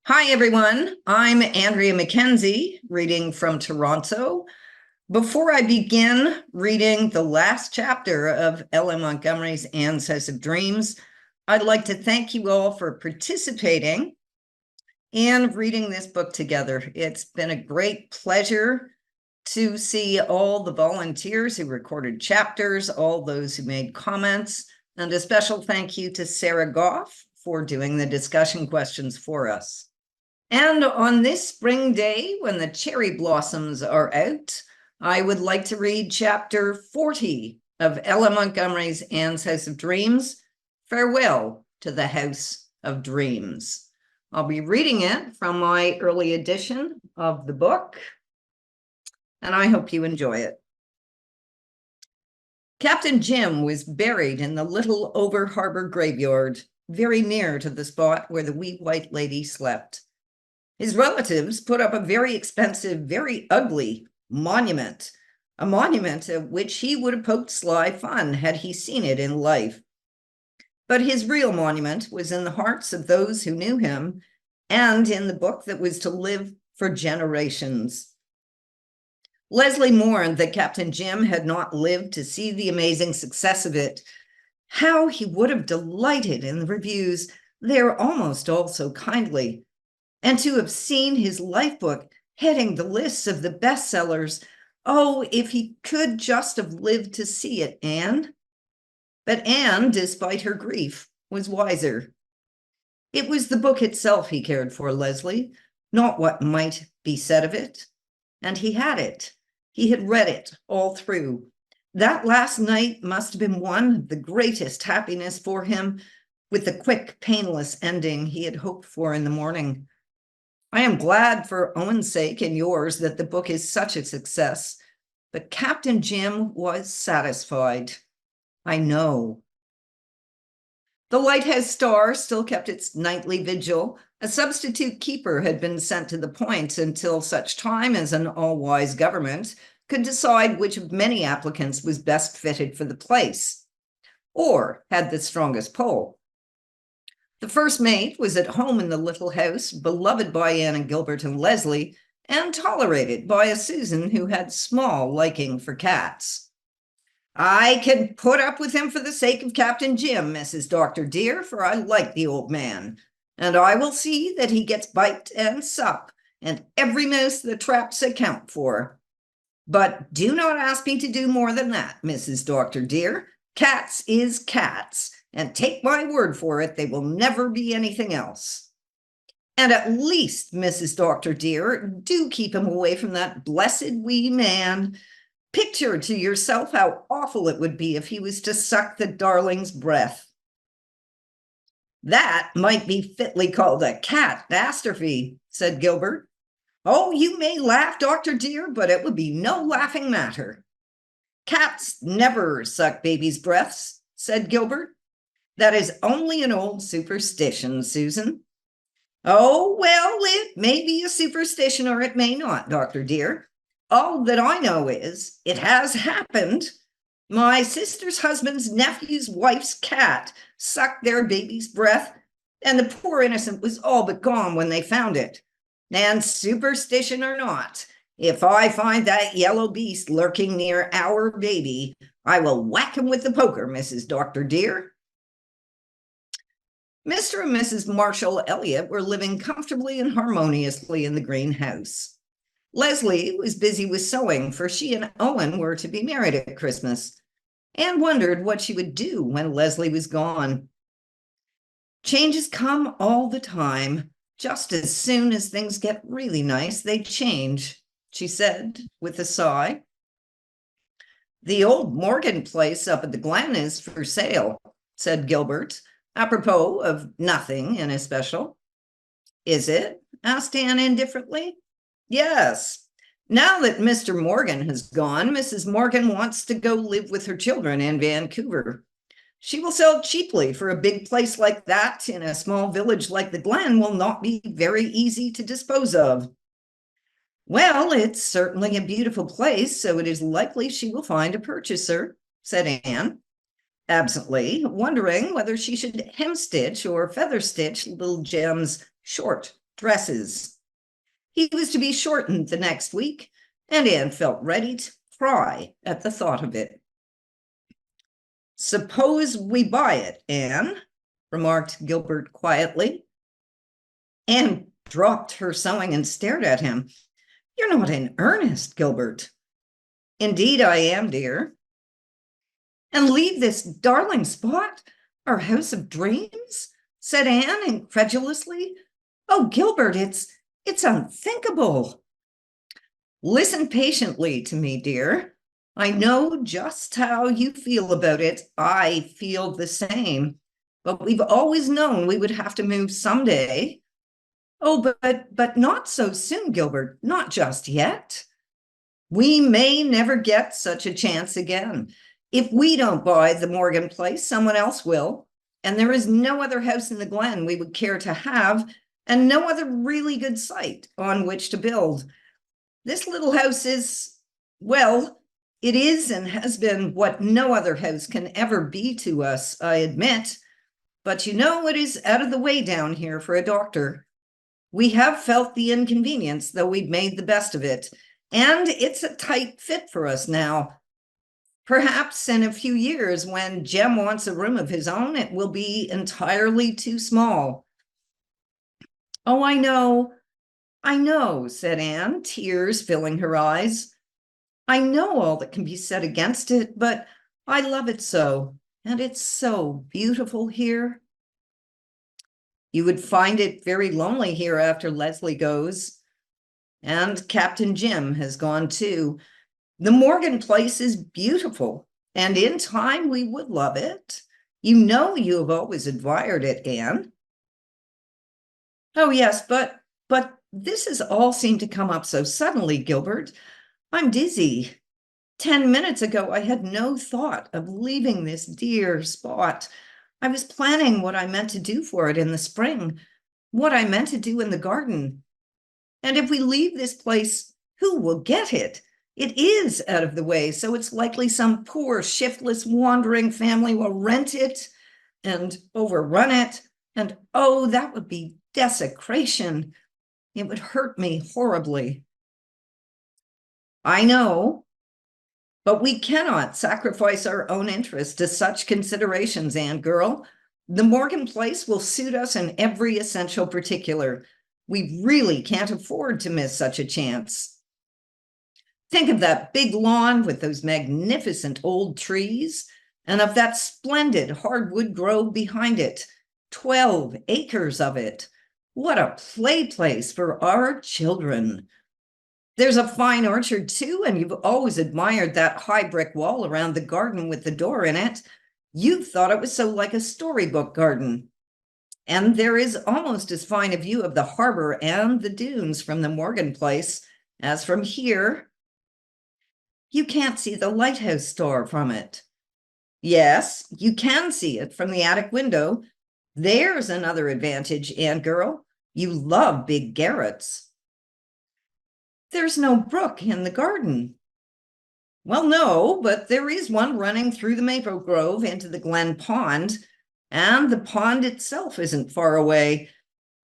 Hi, everyone. I'm Andrea Mackenzie, reading from Toronto. Before I begin reading the last chapter of Ellen Montgomery's Anne's House of Dreams, I'd like to thank you all for participating and reading this book together. It's been a great pleasure to see all the volunteers who recorded chapters, all those who made comments, and a special thank you to Sarah Goff for doing the discussion questions for us. And on this spring day, when the cherry blossoms are out, I would like to read chapter 40 of Ella Montgomery's Anne's House of Dreams, Farewell to the House of Dreams. I'll be reading it from my early edition of the book, and I hope you enjoy it. Captain Jim was buried in the little over-harbor graveyard, very near to the spot where the wee white lady slept. His relatives put up a very expensive, very ugly monument, a monument at which he would have poked sly fun had he seen it in life. But his real monument was in the hearts of those who knew him and in the book that was to live for generations. Leslie mourned that Captain Jim had not lived to see the amazing success of it. How he would have delighted in the reviews. They're almost all so kindly. And to have seen his life book heading the lists of the bestsellers. Oh, if he could just have lived to see it, Anne. But Anne, despite her grief, was wiser. It was the book itself he cared for, Leslie, not what might be said of it. And he had it. He had read it all through. That last night must have been one of the greatest happiness for him, with the quick, painless ending he had hoped for in the morning. I am glad for Owen's sake and yours that the book is such a success, but Captain Jim was satisfied. I know. The lighthouse star still kept its nightly vigil. A substitute keeper had been sent to the point until such time as an all-wise government could decide which of many applicants was best fitted for the place, or had the strongest pull. The first mate was at home in the little house, beloved by Anne and Gilbert and Leslie, and tolerated by a Susan who had small liking for cats. I can put up with him for the sake of Captain Jim, Mrs. Doctor dear, for I like the old man, and I will see that he gets bite and sup, and every mouse the traps account for. But do not ask me to do more than that, Mrs. Doctor dear. Cats is cats, and take my word for it, they will never be anything else. And at least, Mrs. Doctor dear, do keep him away from that blessed wee man. Picture to yourself how awful it would be if he was to suck the darling's breath. That might be fitly called a catastrophe, said Gilbert. Oh, you may laugh, Doctor dear, but it would be no laughing matter. Cats never suck babies' breaths, said Gilbert. That is only an old superstition, Susan. Oh, well, it may be a superstition or it may not, Doctor dear. All that I know is it has happened. My sister's husband's nephew's wife's cat sucked their baby's breath, and the poor innocent was all but gone when they found it. And superstition or not, if I find that yellow beast lurking near our baby, I will whack him with the poker, Mrs. Doctor dear. Mr. and Mrs. Marshall Elliott were living comfortably and harmoniously in the greenhouse. Leslie was busy with sewing, for she and Owen were to be married at Christmas, and wondered what she would do when Leslie was gone. Changes come all the time. Just as soon as things get really nice, they change, she said with a sigh. The old Morgan place up at the Glen is for sale, said Gilbert, apropos of nothing in especial. Is it? Asked Anne indifferently. Yes. Now that Mr. Morgan has gone, Mrs. Morgan wants to go live with her children in Vancouver. She will sell cheaply, for a big place like that in a small village like the Glen will not be very easy to dispose of. Well, it's certainly a beautiful place, so it is likely she will find a purchaser, said Anne, absently, wondering whether she should hemstitch or feather stitch little Jem's short dresses. He was to be shortened the next week, and Anne felt ready to cry at the thought of it. "Suppose we buy it, Anne," remarked Gilbert quietly. Anne dropped her sewing and stared at him. "You're not in earnest, Gilbert." "Indeed I am, dear." "And leave this darling spot, our house of dreams?" said Anne incredulously. "Oh, Gilbert, it's unthinkable." "Listen patiently to me, dear. I know just how you feel about it. I feel the same. But we've always known we would have to move someday." "Oh, but not so soon, Gilbert. Not just yet." "We may never get such a chance again. If we don't buy the Morgan place, someone else will. And there is no other house in the Glen we would care to have, and no other really good site on which to build. This little house is, well, it is and has been what no other house can ever be to us, I admit. But you know, it is out of the way down here for a doctor. We have felt the inconvenience, though we've made the best of it. And it's a tight fit for us now. Perhaps in a few years, when Jem wants a room of his own, it will be entirely too small." "Oh, I know, said Anne, tears filling her eyes. "I know all that can be said against it, but I love it so, and it's so beautiful here." "You would find it very lonely here after Leslie goes. And Captain Jim has gone too. The Morgan place is beautiful, and in time we would love it. You know you have always admired it, Anne." "Oh, yes, but this has all seemed to come up so suddenly, Gilbert. I'm dizzy. 10 minutes ago, I had no thought of leaving this dear spot. I was planning what I meant to do for it in the spring, what I meant to do in the garden. And if we leave this place, who will get it? It is out of the way, so it's likely some poor, shiftless, wandering family will rent it and overrun it. And oh, that would be desecration. It would hurt me horribly." "I know, but we cannot sacrifice our own interests to such considerations, Anne girl. The Morgan place will suit us in every essential particular. We really can't afford to miss such a chance. Think of that big lawn with those magnificent old trees, and of that splendid hardwood grove behind it. 12 acres of it. What a play place for our children. There's a fine orchard too, and you've always admired that high brick wall around the garden with the door in it. You thought it was so like a storybook garden. And there is almost as fine a view of the harbor and the dunes from the Morgan place as from here." "You can't see the lighthouse store from it." "Yes, you can see it from the attic window. There's another advantage, Anne girl. You love big garrets." "There's no brook in the garden." "Well, no, but there is one running through the maple grove into the Glen Pond, and the pond itself isn't far away.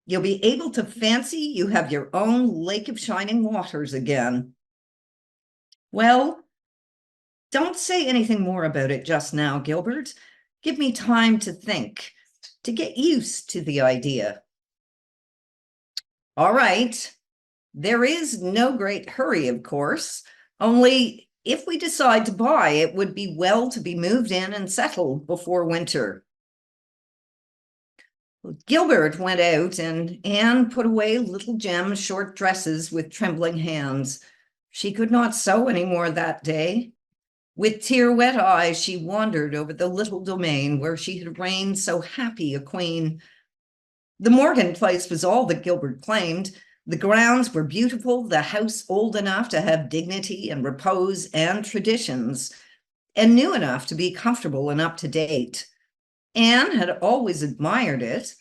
You'll be able to fancy you have your own lake of shining waters again." "Well, don't say anything more about it just now, Gilbert. Give me time to think, to get used to the idea." "All right. There is no great hurry, of course. Only if we decide to buy, it would be well to be moved in and settled before winter." Gilbert went out, and Anne put away little Jem's short dresses with trembling hands. She could not sew any more that day. With tear-wet eyes, she wandered over the little domain where she had reigned so happy a queen. The Morgan place was all that Gilbert claimed. The grounds were beautiful, the house old enough to have dignity and repose and traditions, and new enough to be comfortable and up to date. Anne had always admired it,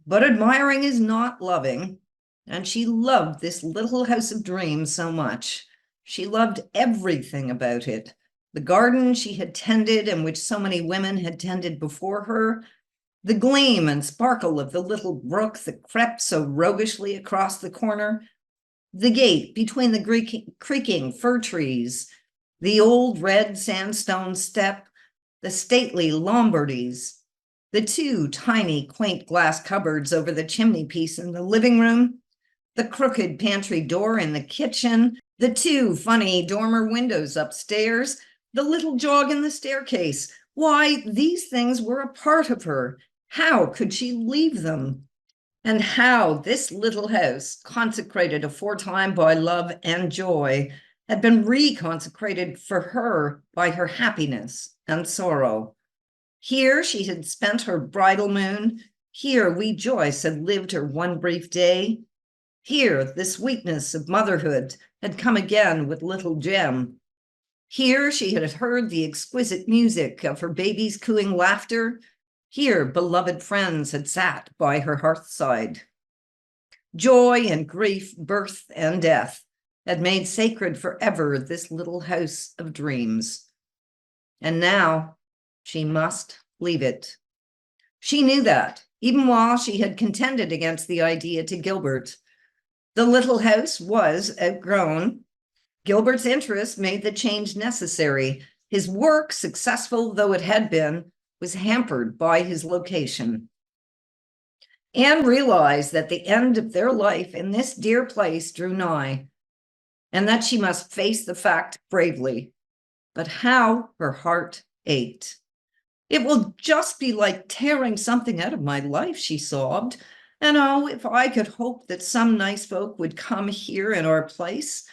but admiring is not loving, and she loved this little house of dreams so much. She loved everything about it. The garden she had tended and which so many women had tended before her, The gleam and sparkle of the little brook that crept so roguishly across the corner, the gate between the creaking fir trees, the old red sandstone step, the stately Lombardies, the two tiny quaint glass cupboards over the chimney piece in the living room, the crooked pantry door in the kitchen, the two funny dormer windows upstairs, the little jog in the staircase. Why, these things were a part of her. How could she leave them? And how this little house, consecrated aforetime by love and joy, had been reconsecrated for her by her happiness and sorrow. Here she had spent her bridal moon. Here wee Joyce had lived her one brief day. Here the sweetness of motherhood had come again with little Jem. Here she had heard the exquisite music of her baby's cooing laughter. Here beloved friends had sat by her hearthside. Joy and grief, birth and death had made sacred forever this little house of dreams. And now she must leave it. She knew that, even while she had contended against the idea to Gilbert. The little house was outgrown. Gilbert's interest made the change necessary. His work, successful though it had been, was hampered by his location. Anne realized that the end of their life in this dear place drew nigh, and that she must face the fact bravely. But how her heart ached. It will just be like tearing something out of my life, she sobbed. And oh, if I could hope that some nice folk would come here in our place,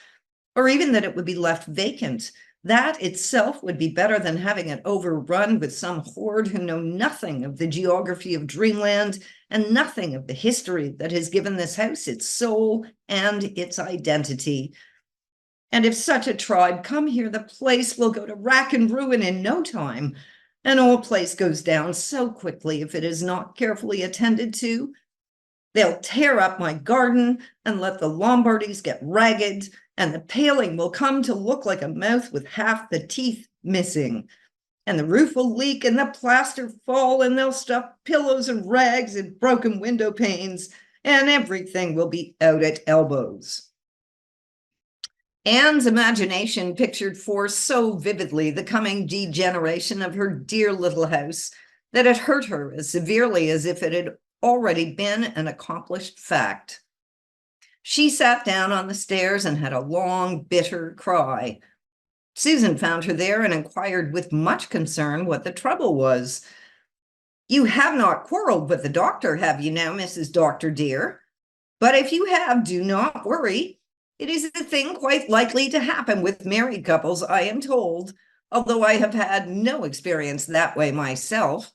or even that it would be left vacant. That itself would be better than having it overrun with some horde who know nothing of the geography of dreamland and nothing of the history that has given this house its soul and its identity. And if such a tribe come here, the place will go to rack and ruin in no time. An old place goes down so quickly if it is not carefully attended to. They'll tear up my garden and let the Lombardies get ragged, and the paling will come to look like a mouth with half the teeth missing. And the roof will leak and the plaster fall, and they'll stuff pillows and rags and broken window panes, and everything will be out at elbows. Anne's imagination pictured forth so vividly the coming degeneration of her dear little house that it hurt her as severely as if it had already been an accomplished fact. She sat down on the stairs and had a long, bitter cry. Susan found her there and inquired with much concern what the trouble was. "You have not quarreled with the doctor, have you now, Mrs. Doctor dear? But if you have, do not worry. It is a thing quite likely to happen with married couples, I am told, although I have had no experience that way myself.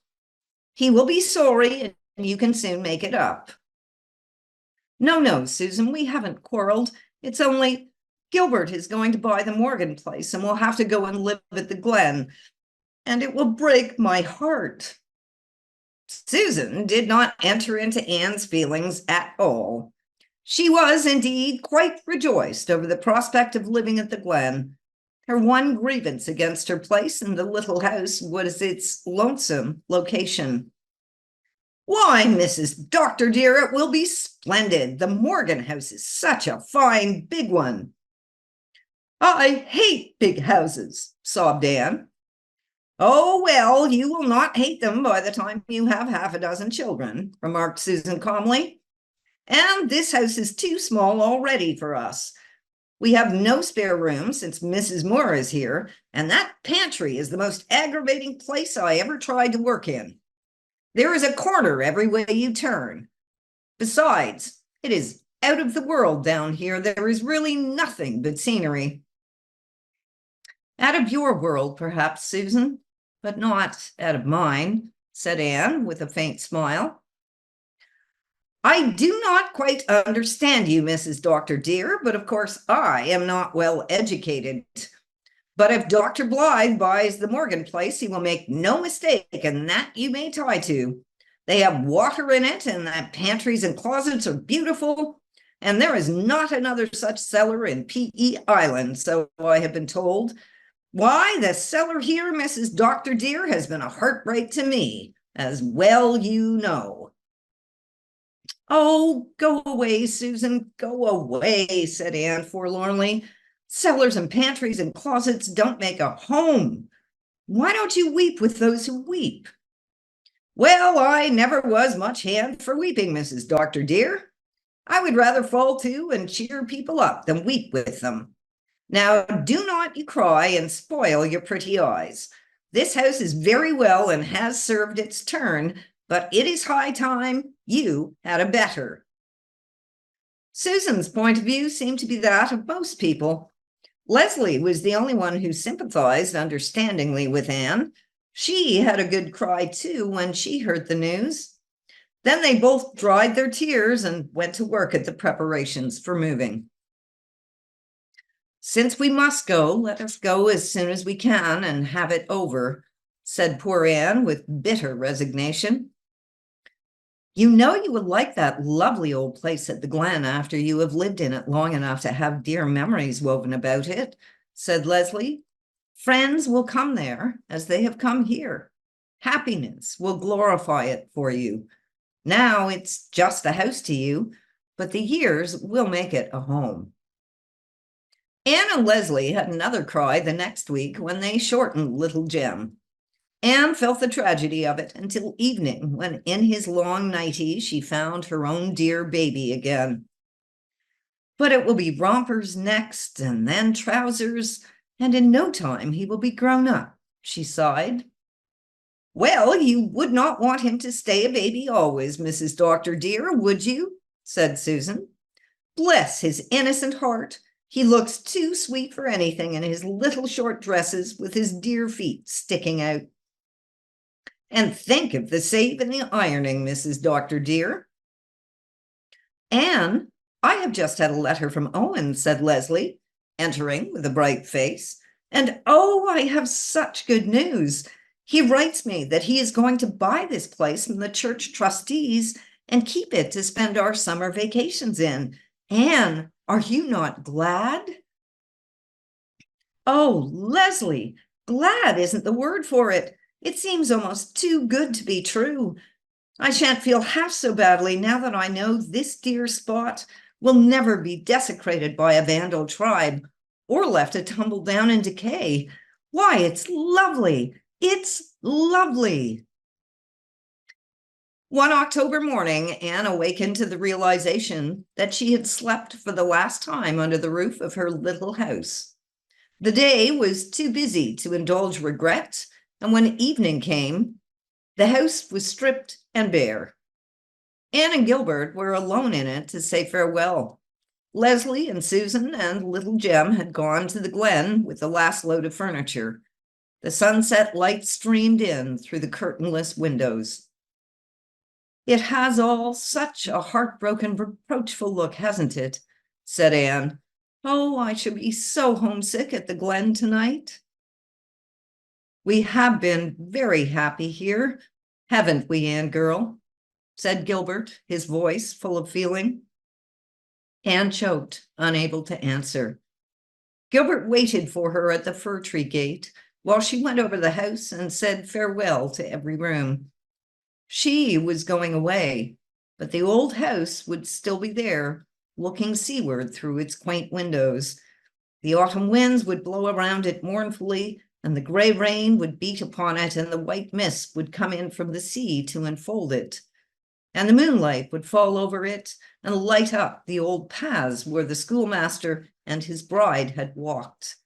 He will be sorry, and you can soon make it up." No, Susan, we haven't quarreled. It's only Gilbert is going to buy the Morgan place, and we'll have to go and live at the Glen, and it will break my heart." Susan did not enter into Anne's feelings at all. She was indeed quite rejoiced over the prospect of living at the Glen. Her one grievance against her place in the little house was its lonesome location. "Why, Mrs. Doctor dear, it will be splendid. The Morgan house is such a fine big one." "I hate big houses," sobbed Anne. "Oh, well, you will not hate them by the time you have half a dozen children," remarked Susan calmly. "And this house is too small already for us. We have no spare room since Mrs. Moore is here, and that pantry is the most aggravating place I ever tried to work in. There is a corner every way you turn. Besides, it is out of the world down here. There is really nothing but scenery." "Out of your world, perhaps, Susan, but not out of mine," said Anne with a faint smile. "I do not quite understand you, Mrs. Doctor dear, but of course I am not well educated. But if Dr. Blythe buys the Morgan place, he will make no mistake, and that you may tie to. They have water in it, and the pantries and closets are beautiful, and there is not another such cellar in P.E. Island, so I have been told. Why, the cellar here, Mrs. Doctor dear, has been a heartbreak to me, as well you know. Oh, go away, Susan, go away, said Anne forlornly. Cellars and pantries and closets don't make a home. Why don't you weep with those who weep? Well, I never was much hand for weeping, Mrs. Doctor dear. I would rather fall to and cheer people up than weep with them. Now, do not you cry and spoil your pretty eyes. This house is very well and has served its turn, but it is high time you had a better. Susan's point of view seemed to be that of most people. Leslie was the only one who sympathized understandingly with Anne. She had a good cry, too, when she heard the news. Then they both dried their tears and went to work at the preparations for moving. Since we must go, let us go as soon as we can and have it over, said poor Anne with bitter resignation. You know you will like that lovely old place at the Glen after you have lived in it long enough to have dear memories woven about it, said Leslie. Friends will come there as they have come here. Happiness will glorify it for you. Now it's just a house to you, but the years will make it a home. Anne and Leslie had another cry the next week when they shortened little Jem. Anne felt the tragedy of it until evening, when in his long nightie she found her own dear baby again. But it will be rompers next, and then trousers, and in no time he will be grown up, she sighed. Well, you would not want him to stay a baby always, Mrs. Doctor dear, would you? Said Susan. Bless his innocent heart. He looks too sweet for anything in his little short dresses with his dear feet sticking out. And think of the save in the ironing, Mrs. Doctor dear. Anne, I have just had a letter from Owen, said Leslie, entering with a bright face. And oh, I have such good news. He writes me that he is going to buy this place from the church trustees and keep it to spend our summer vacations in. Anne, are you not glad? Oh, Leslie, glad isn't the word for it. It seems almost too good to be true. I shan't feel half so badly now that I know this dear spot will never be desecrated by a vandal tribe or left to tumble down in decay. Why, it's lovely. It's lovely. One October morning, Anne awakened to the realization that she had slept for the last time under the roof of her little house. The day was too busy to indulge regret, and when evening came, the house was stripped and bare. Anne and Gilbert were alone in it to say farewell. Leslie and Susan and little Jem had gone to the Glen with the last load of furniture. The sunset light streamed in through the curtainless windows. It has all such a heartbroken, reproachful look, hasn't it? Said Anne. Oh, I shall be so homesick at the Glen tonight. We have been very happy here, haven't we, Anne girl? Said Gilbert, his voice full of feeling. Anne choked, unable to answer. Gilbert waited for her at the fir tree gate while she went over the house and said farewell to every room. She was going away, but the old house would still be there, looking seaward through its quaint windows. The autumn winds would blow around it mournfully, and the gray rain would beat upon it, and the white mist would come in from the sea to enfold it. And the moonlight would fall over it and light up the old paths where the schoolmaster and his bride had walked.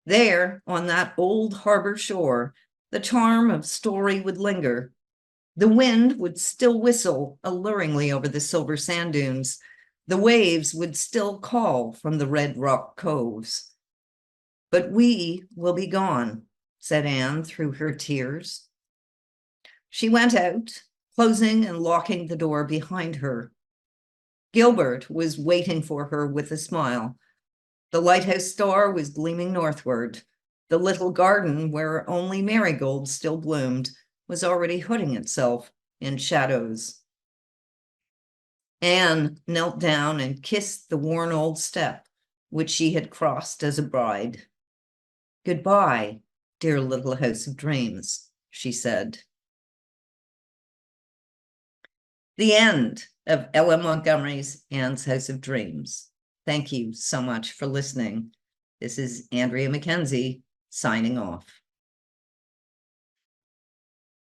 There, on that old harbor shore, the charm of story would linger. The wind would still whistle alluringly over the silver sand dunes. The waves would still call from the red rock coves. But we will be gone, said Anne through her tears. She went out, closing and locking the door behind her. Gilbert was waiting for her with a smile. The lighthouse star was gleaming northward. The little garden, where only marigolds still bloomed, was already hooding itself in shadows. Anne knelt down and kissed the worn old step which she had crossed as a bride. Goodbye, dear little house of dreams, she said. the end of Ella Montgomery's Anne's House of Dreams. Thank you so much for listening. This is Andrea Mackenzie signing off.